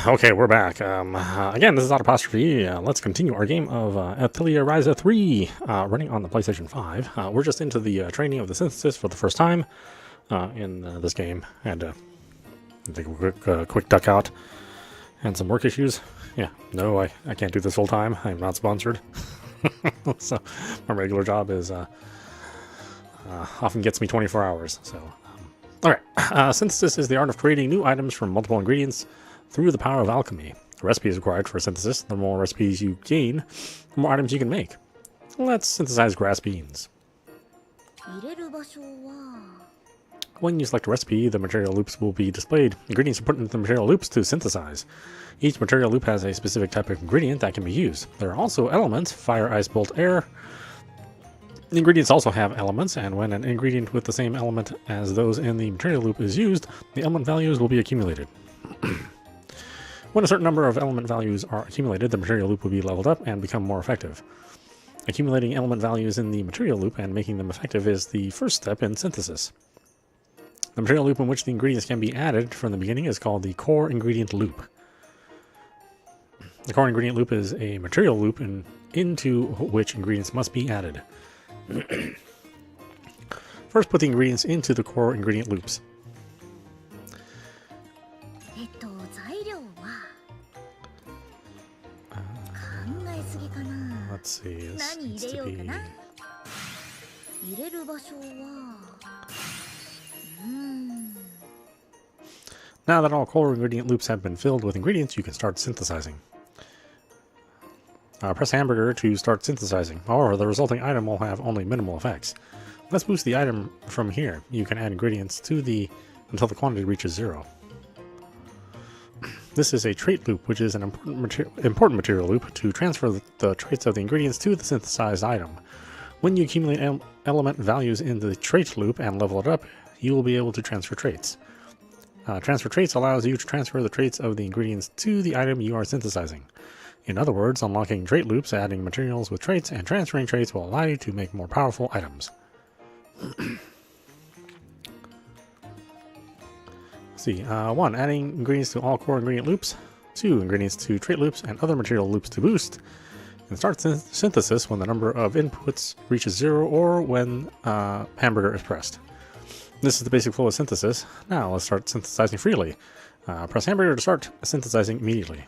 Okay, we're back. Again, this is audap. Let's continue our game of Atelier Ryza 3, running on the PlayStation 5. We're just into the training of the synthesis for the first time in this game. And take a quick duck out and some work issues. Yeah, no, I can't do this full time. I'm not sponsored. So my regular job is often gets me 24 hours. So, alright, synthesis is the art of creating new items from multiple ingredients through the power of alchemy. A recipe is required for synthesis. The more recipes you gain, the more items you can make. Let's synthesize grass beans. When you select a recipe, the material loops will be displayed. Ingredients are put into the material loops to synthesize. Each material loop has a specific type of ingredient that can be used. There are also elements: fire, ice, bolt, air. The ingredients also have elements, and when an ingredient with the same element as those in the material loop is used, the element values will be accumulated. When a certain number of element values are accumulated, the material loop will be leveled up and become more effective. Accumulating element values in the material loop and making them effective is the first step in synthesis. The material loop in which the ingredients can be added from the beginning is called the core ingredient loop. The core ingredient loop is a material loop into which ingredients must be added. First, put the ingredients into the core ingredient loops. Let's see, this needs to be... Now that all core ingredient loops have been filled with ingredients, you can start synthesizing. Press hamburger to start synthesizing. However, the resulting item will have only minimal effects. Let's boost the item from here. You can add ingredients to until the quantity reaches 0. This is a trait loop, which is an important material loop to transfer the traits of the ingredients to the synthesized item. When you accumulate element values in the trait loop and level it up, you will be able to transfer traits. Transfer traits allows you to transfer the traits of the ingredients to the item you are synthesizing. In other words, unlocking trait loops, adding materials with traits, and transferring traits will allow you to make more powerful items. See, 1. Adding ingredients to all core ingredient loops. 2. Ingredients to trait loops and other material loops to boost. And start synthesis when the number of inputs reaches 0 or when hamburger is pressed. This is the basic flow of synthesis. Now let's start synthesizing freely. Press hamburger to start synthesizing immediately.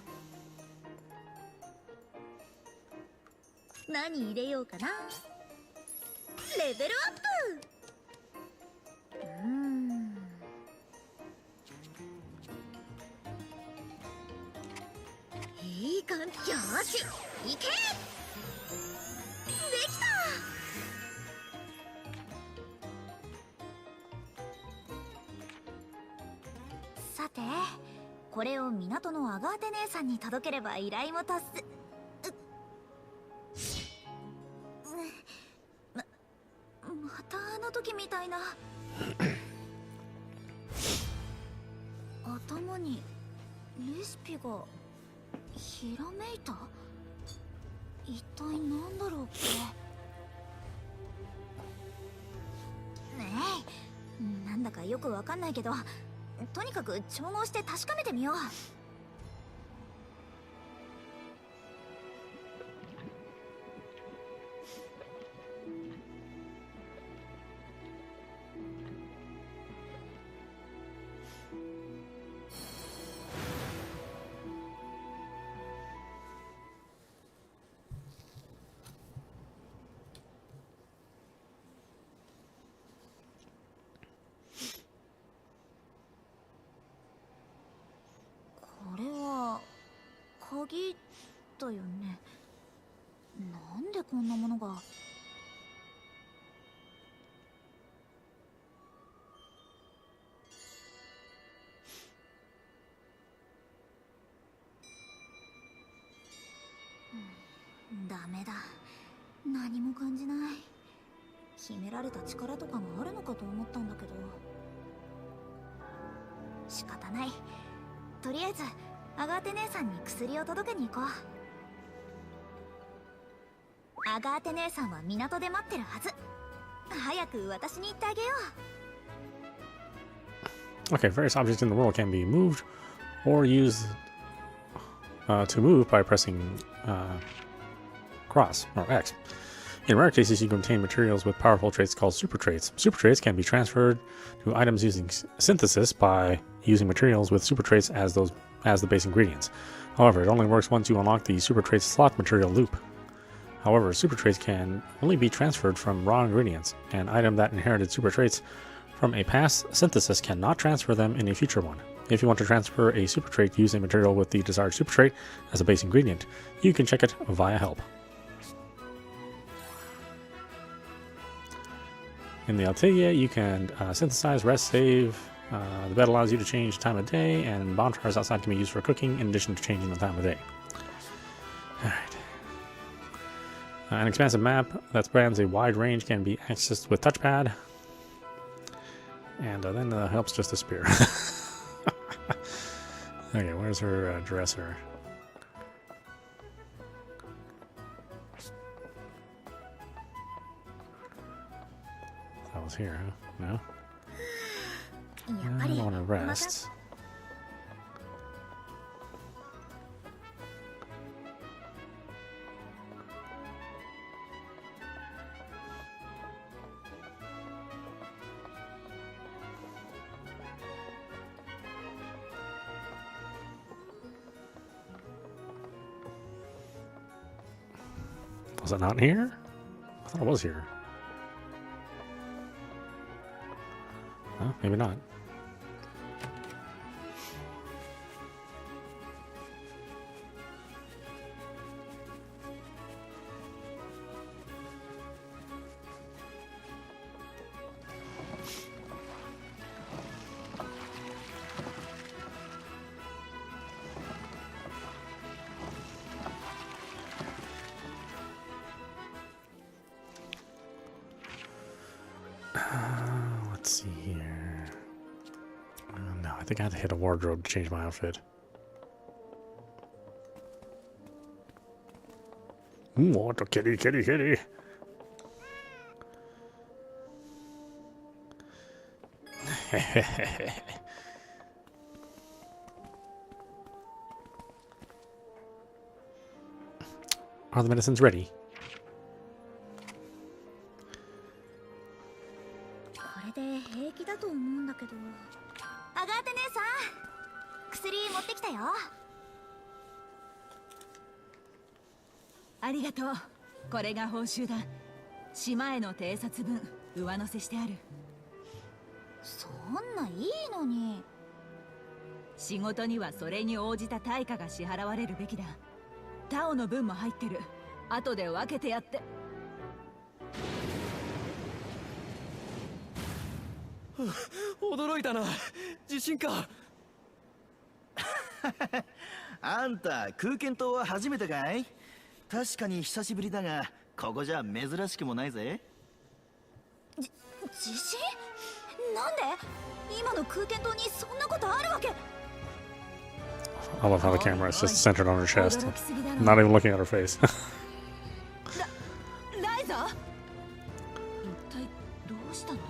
Okay, various objects in the world can be moved or used to move by pressing cross or X. In rare cases, you can obtain materials with powerful traits called super traits. Super traits can be transferred to items using synthesis by using materials with super traits as the base ingredients. However, it only works once you unlock the super traits slot material loop. However, super traits can only be transferred from raw ingredients. An item that inherited super traits from a past synthesis cannot transfer them in a future one. If you want to transfer a super trait, use a material with the desired super trait as a base ingredient. You can check it via help. In the Atelier, you can synthesize, rest, save. The bed allows you to change time of day, and bonfires outside can be used for cooking in addition to changing the time of day. Alright. An expansive map that spans a wide range can be accessed with touchpad. And then the helps just disappear. Okay, where's her dresser? That was here, huh? No? I don't want to rest. Was it not here? I thought it was here. Oh, maybe not. Let's see here. No, I think I had to hit a wardrobe to change my outfit. What a kitty, kitty, kitty. Are the medicines ready?あんた空間島は初めてかい？確かに久しぶりだが、ここじゃ珍しくもないぜ。地震？なんで？今の空間島にそんなことあるわけ？ I love how the camera is just centered on her chest. Not even looking at her face. Ryza? 一体どうしたの？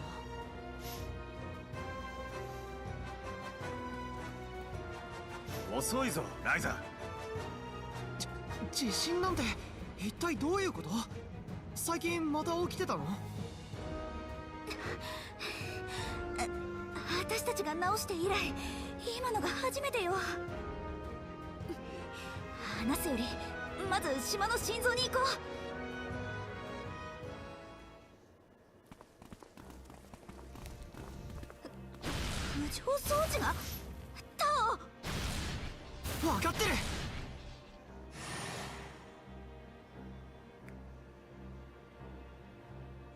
遅いぞ、ライザ。地震なんて一体どういうこと？最近また起きてたの？私たちが直して以来、今のが初めてよ。話すよりまず島の心臓に行こう。浮上装置がタオ。分かってる。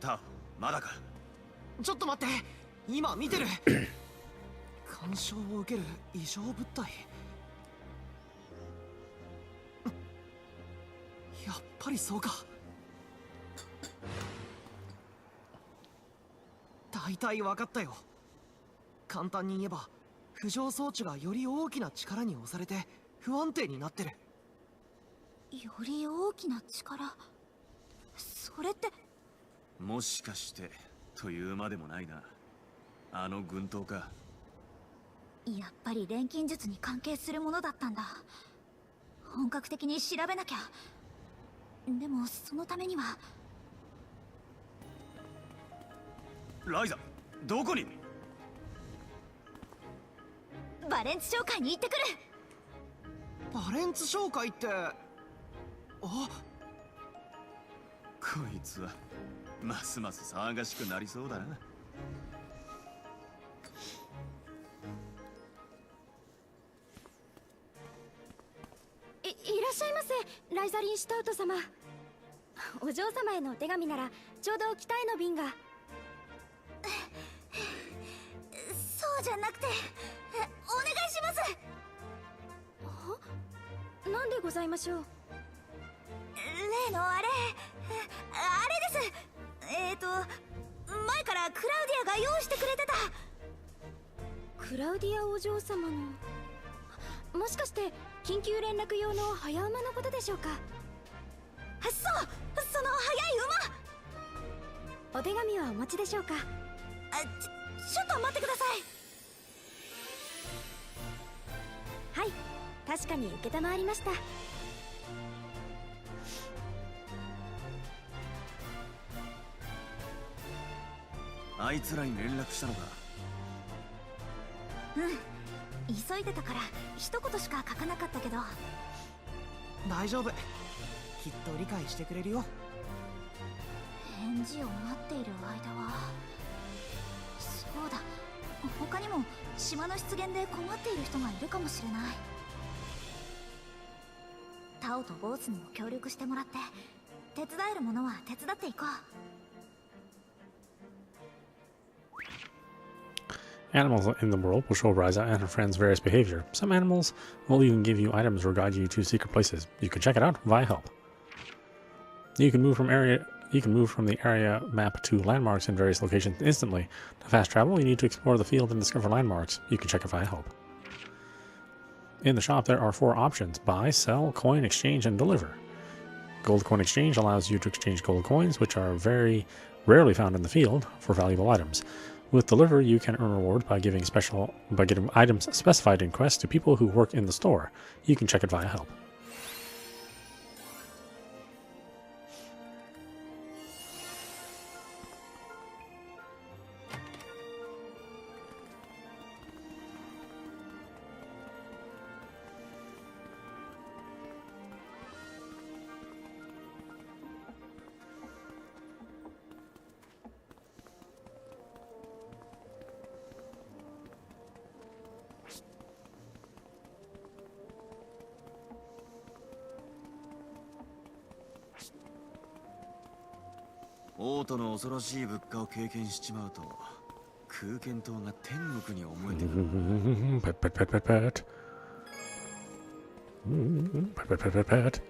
タオ、まだか。ちょっと待って、今見てる。干渉を受ける異常物体。やっぱりそうか。大体分かったよ。簡単に言えば浮上装置がより大きな力に押されて不安定になってる。より大きな力。それって。もしかしてというまでもないな。あの軍刀か。やっぱり錬金術に関係するものだったんだ。本格的に調べなきゃ。でもそのためには。ライザ、どこに？バレンツ商会に行ってくる。バレンツ商会って、あ、こいつはますます騒がしくなりそうだな。いらっしゃいませ、ライザリンシュタウト様。お嬢様へのお手紙ならちょうど北への便が。そうじゃなくて、お願いします。なんでございましょう。例のあれです。前からクラウディアが用意してくれてた。クラウディアお嬢様の、もしかして緊急連絡用の早馬のことでしょうか。そう、その速い馬。お手紙はお持ちでしょうか。ちょっと待ってください。はい、確かに承りました。あいつらに連絡したのか？急いでたから一言しか書かなかったけど。大丈夫、きっと理解してくれるよ。返事を待っている間は、そうだ、他にも島の出現で困っている人がいるかもしれない。タオとボースにも協力してもらって、手伝えるものは手伝っていこう。Animals in the world will show Ryza and her friends various behavior. Some animals will even give you items or guide you to secret places. You can check it out via help. You can move from the area map to landmarks in various locations instantly. To fast travel, you need to explore the field and discover landmarks. You can check it via help. In the shop, there are 4 options: buy, sell, coin, exchange, and deliver. Gold coin exchange allows you to exchange gold coins, which are very rarely found in the field, for valuable items. With deliver, you can earn reward by getting items specified in quests to people who work in the store. You can check it via help.「王都の恐ろしい物価を経験しちまうと、空間島が天国に思えてくる。Pet, pet, pet, pet, pet. Pet, pet, pet, pet, pet.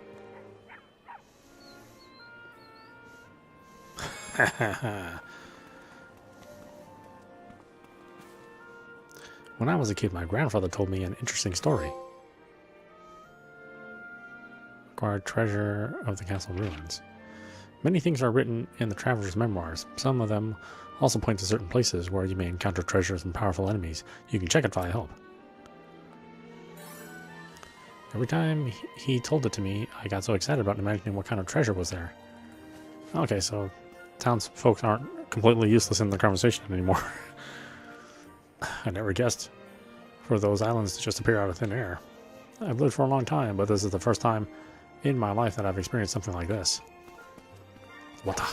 When I was a kid, my grandfather told me an interesting story. Acquired treasure of the castle ruins. Many things are written in the traveler's memoirs. Some of them also point to certain places where you may encounter treasures and powerful enemies. You can check it via help. Every time he told it to me, I got so excited about imagining what kind of treasure was there. Okay, so townsfolk aren't completely useless in the conversation anymore. I never guessed for those islands to just appear out of thin air. I've lived for a long time, but this is the first time in my life that I've experienced something like this. What the?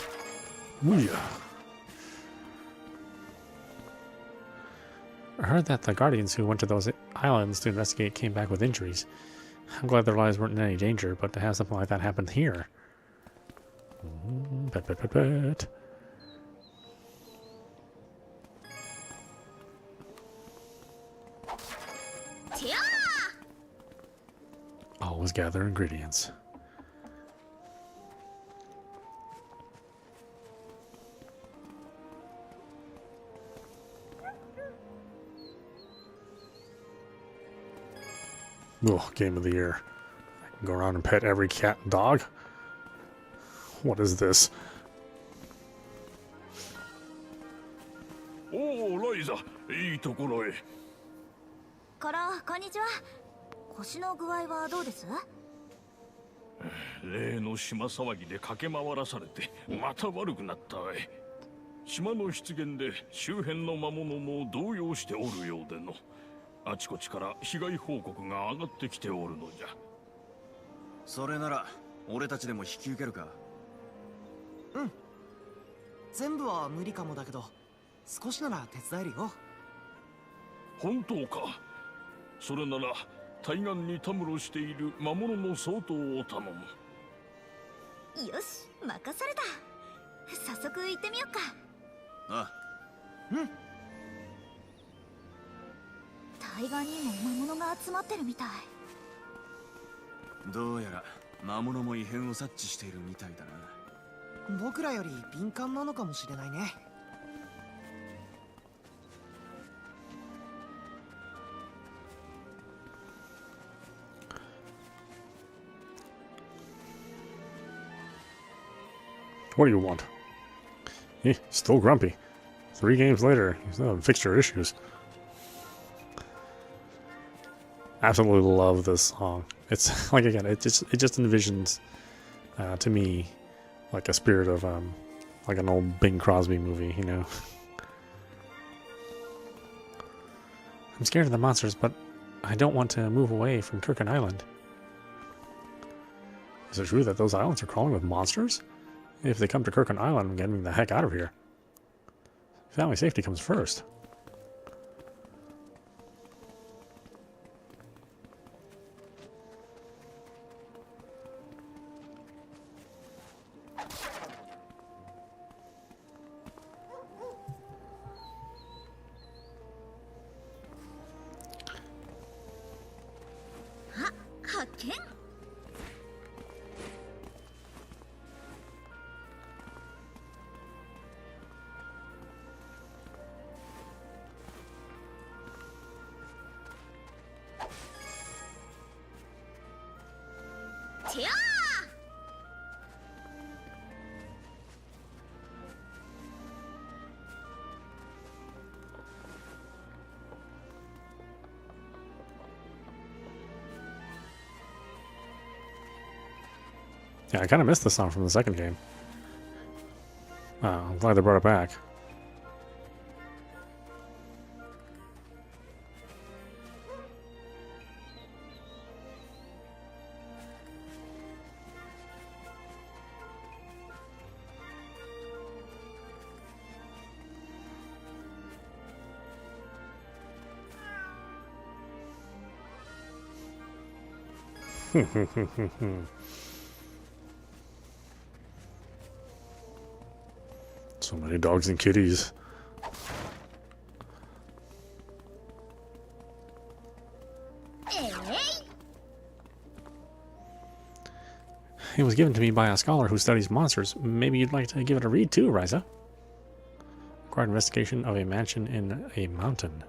Ooh. I heard that the guardians who went to those islands to investigate came back with injuries. I'm glad their lives weren't in any danger, but to have something like that happen here. Pet, pet, pet, pet. Always gather ingredients. Oh, game of the year. I can go around and pet every cat and dog. What is this? Oh, Ryza, いいところへ。こんにちは。腰の具合はどうです？例の島騒ぎで駆け回らされてまた悪くなったわい。島の出現で周辺の魔物も動揺しておるようでの。あちこちから被害報告が上がってきておるのじゃ。それなら俺たちでも引き受けるか。うん。全部は無理かもだけど、少しなら手伝えるよ。本当か。それなら対岸にたむろしている魔物の相当を頼む。よし、任された。早速行ってみよっか。あ対岸にも魔物が集まってるみたい。どうやら魔物も異変を察知しているみたいだな。僕らより敏感なのかもしれないね。What do you want? Still grumpy. 3 games later, he's not fixed your issues. Absolutely love this song. It's like, again, it just envisions to me like a spirit of like an old Bing Crosby movie, you know. I'm scared of the monsters, but I don't want to move away from Kark Island. Is it true that those islands are crawling with monsters? If they come to Kark Island, I'm getting the heck out of here. Family safety comes first. Yeah, I kind of missed this song from the second game. I'm glad they brought it back. So many dogs and kitties. It was given to me by a scholar who studies monsters. Maybe you'd like to give it a read too, Ryza. Required investigation of a mansion in a mountain.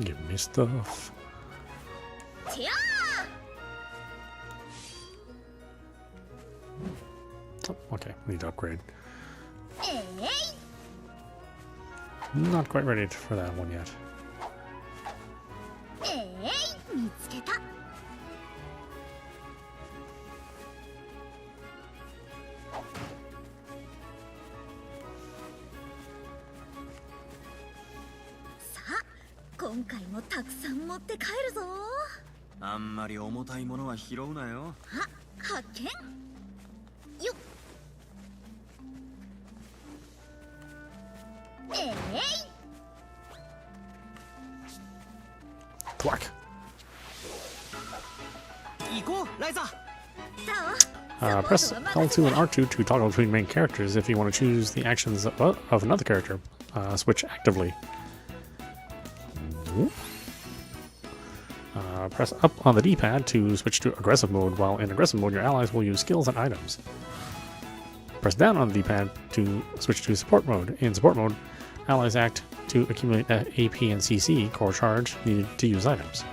Give me stuff. Oh, okay, need to upgrade. Not quite ready for that one yet. Zo. あんまり重たいものは拾うなよ。発見よっ。Thwack. 行こうライザ。 Press L2 and R2 to toggle between main characters if you want to choose the actions of another character. Switch actively. Press up on the D-pad to switch to aggressive mode. While in aggressive mode, your allies will use skills and items. Press down on the D-pad to switch to support mode. In support mode, allies act to accumulate AP and CC, core charge, needed to use items.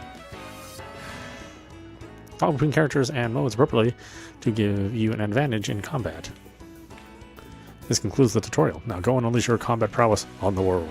Toggle between characters and modes appropriately to give you an advantage in combat. This concludes the tutorial. Now go and unleash your combat prowess on the world.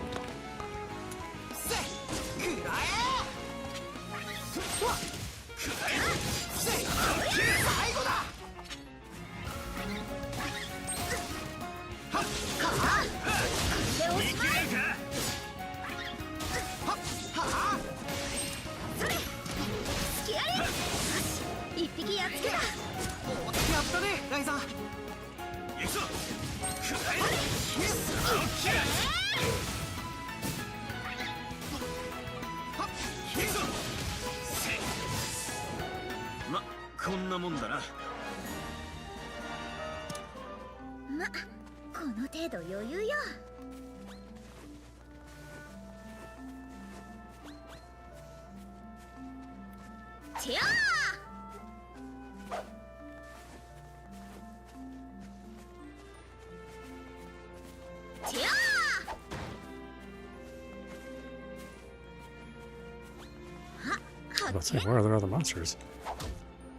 Let's see, where are there other monsters?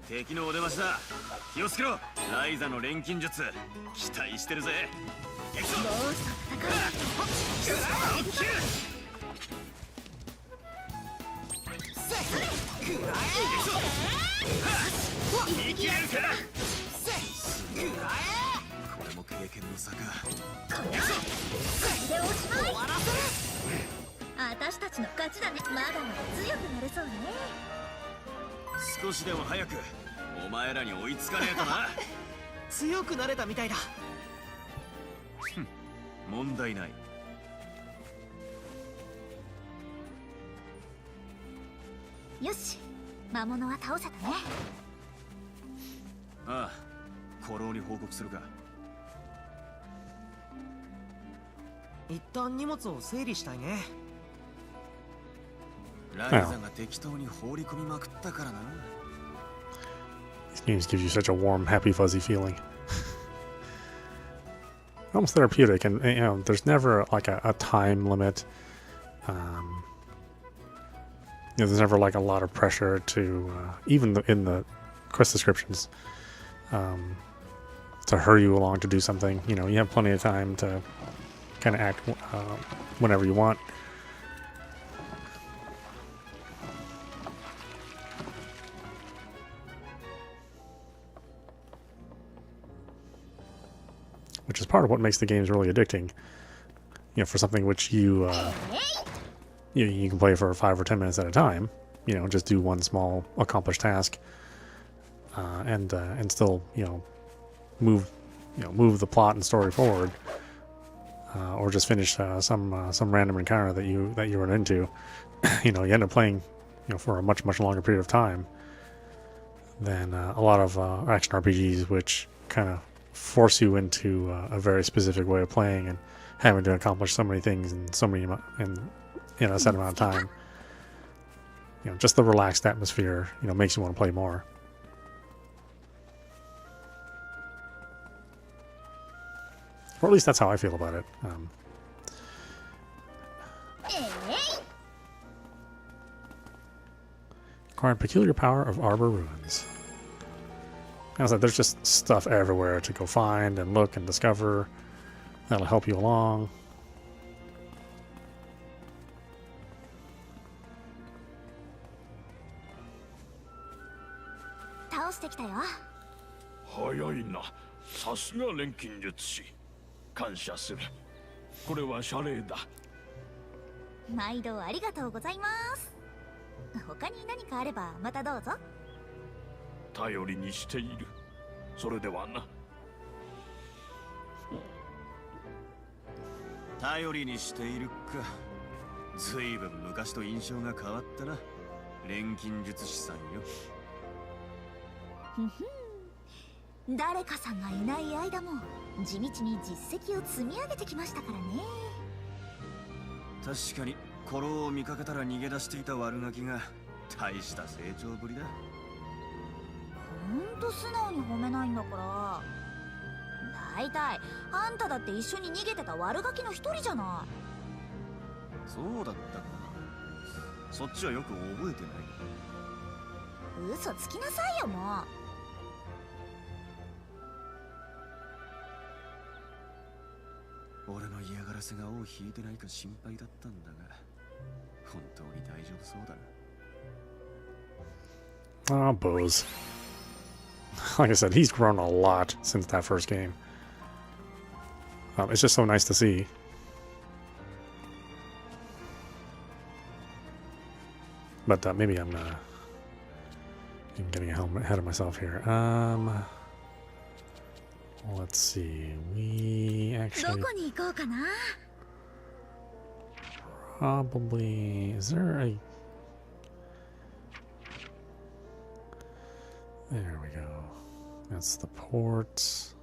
敵のお出ましだ。気をつけろ。ライザの錬金術期待してるぜ。行くぞ。これも経験の差か。私たちの勝ちだね。まだまだ強くなれそうね。少しでも早くお前らに追いつかねえとな。強くなれたみたいだ。問題ない。よし、魔物は倒せたね。ああ、古老に報告するか。一旦荷物を整理したいね。ライザが適当に放り込みまくったからな。These games give you such a warm, happy, fuzzy feeling. Almost therapeutic, and you know, there's never like a time limit. You know, there's never like a lot of pressure to, even in the quest descriptions, to hurry you along to do something. You know, you have plenty of time to kind of act whenever you want. Which is part of what makes the games really addicting. You know, for something which you can play for 5 or 10 minutes at a time. You know, just do one small accomplished task, and still move the plot and story forward, or just finish some random encounter that you run into. You know, you end up playing for a much longer period of time than a lot of action RPGs, which kind of force you into a very specific way of playing and having to accomplish so many things in a set amount of time. You know, just the relaxed atmosphere, makes you want to play more. Or at least that's how I feel about it. Acquired peculiar power of Arbor Ruins. As I said, there's just stuff everywhere to go find and look and discover. That'll help you along. 頼りにしているか。ずいぶん昔と印象が変わったな。錬金術師さんよ。誰かさんがいない間も地道に実績を積み上げてきましたからね。確かにコロを見かけたら逃げ出していた悪ガキが大した成長ぶりだ。ほんと素直に褒めないんだから。大体あんただって一緒に逃げてた悪ガキの一人じゃない。そうだったかな。そっちはよく覚えてない。嘘つきなさいよもう。俺の嫌がらせが尾を引いてないか心配だったんだが、本当に大丈夫そうだな。Ah, Bose. Like I said, he's grown a lot since that first game. It's just so nice to see. But maybe I'm getting ahead of myself here. Let's see. We ど actually こに行こうかな。 probably... Is there a... There we go. That's the port.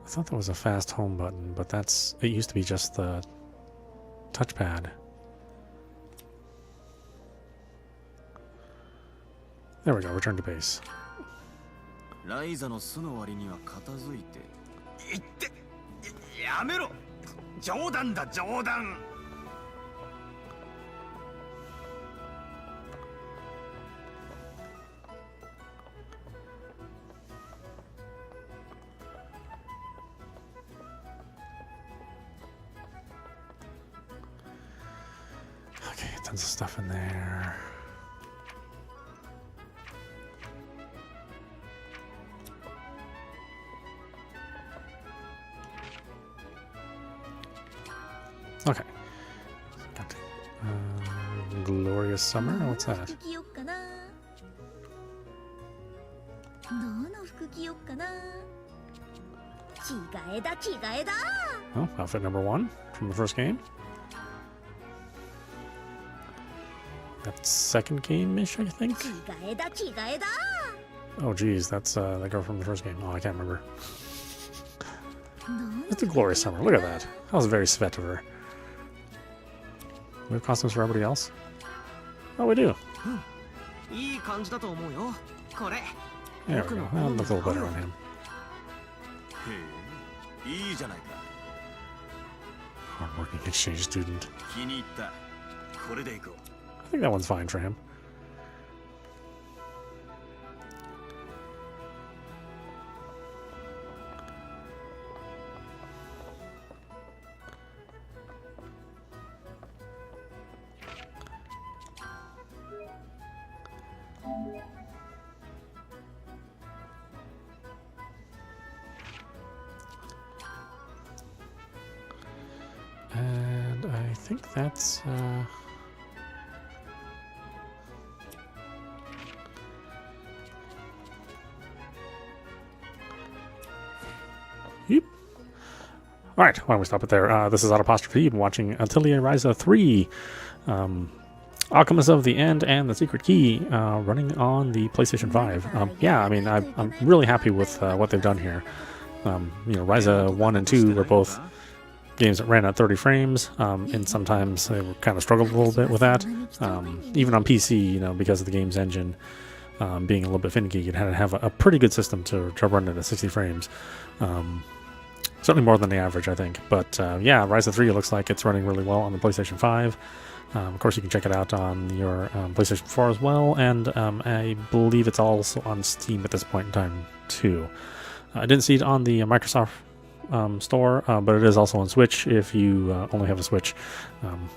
I thought there was a fast home button, but that's... It used to be just the touchpad. There we go, return to base. ライザの巣の割には片付いて。言って、やめろ。冗談だ冗談。Okay, tons of stuff in there. Okay. Got Glorious Summer? What's that? 服着よっかな。どの服着よっかな。着替えだ着替えだ。 Oh, outfit number 1 from the first game. That's second game-ish, I think? 着替えだ着替えだ。 Oh, geez, that's that girl from the first game. Oh, I can't remember. どの It's a Glorious Summer. Look at that. That was very svet of her. We have costumes for everybody else? Oh, we do. いい感じだと思うよ。これ。 There we go. That looks a little better on him. へえ、いいじゃないか。 Hardworking exchange student. 気に入った。これで行こう。 I think that one's fine for him. And I think that's Yep. Alright, why don't we stop it there? This is audap. You've been watching Atelier Ryza 3. Alchemist of the End and the Secret Key running on the PlayStation 5. Yeah, I mean, I'm really happy with what they've done here. You know, Ryza 1 and 2 were both games that ran at 30 frames, and sometimes they were kind of struggled a little bit with that. Even on PC, you know, because of the game's engine being a little bit finicky, you had to have a pretty good system to run it at 60 frames. Certainly more than the average, I think. But yeah, Ryza 3 looks like it's running really well on the PlayStation 5. Of course, you can check it out on your PlayStation 4 as well, and I believe it's also on Steam at this point in time, too. I didn't see it on the Microsoft store, but it is also on Switch if you only have a Switch.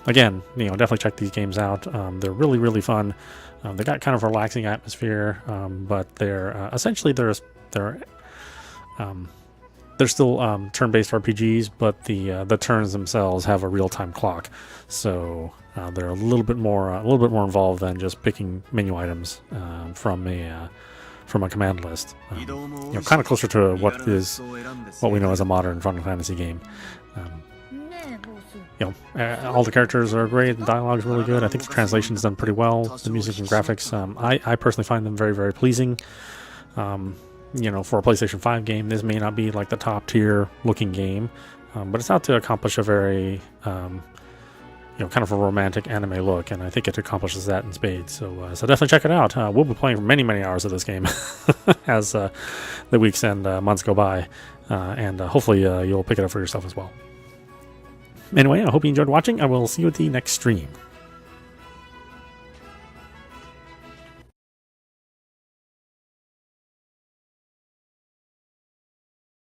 Again, you know, definitely check these games out. They're really, really fun. They got kind of a relaxing atmosphere, but they're essentially they're still turn-based RPGs, but the turns themselves have a real-time clock, so they're a little bit more involved than just picking menu items from from a command list. Kind of closer to what we know as a modern Final Fantasy game. All the characters are great. The dialogue is really good. I think the translation's done pretty well. The music and graphics, I personally find them very, very pleasing. For a PlayStation 5 game, this may not be like the top tier looking game, but it's out to accomplish a very kind of a romantic anime look, and I think it accomplishes that in spades. So definitely check it out. We'll be playing many, many hours of this game as the weeks and months go by, and hopefully you'll pick it up for yourself as well. Anyway, I hope you enjoyed watching. I will see you at the next stream.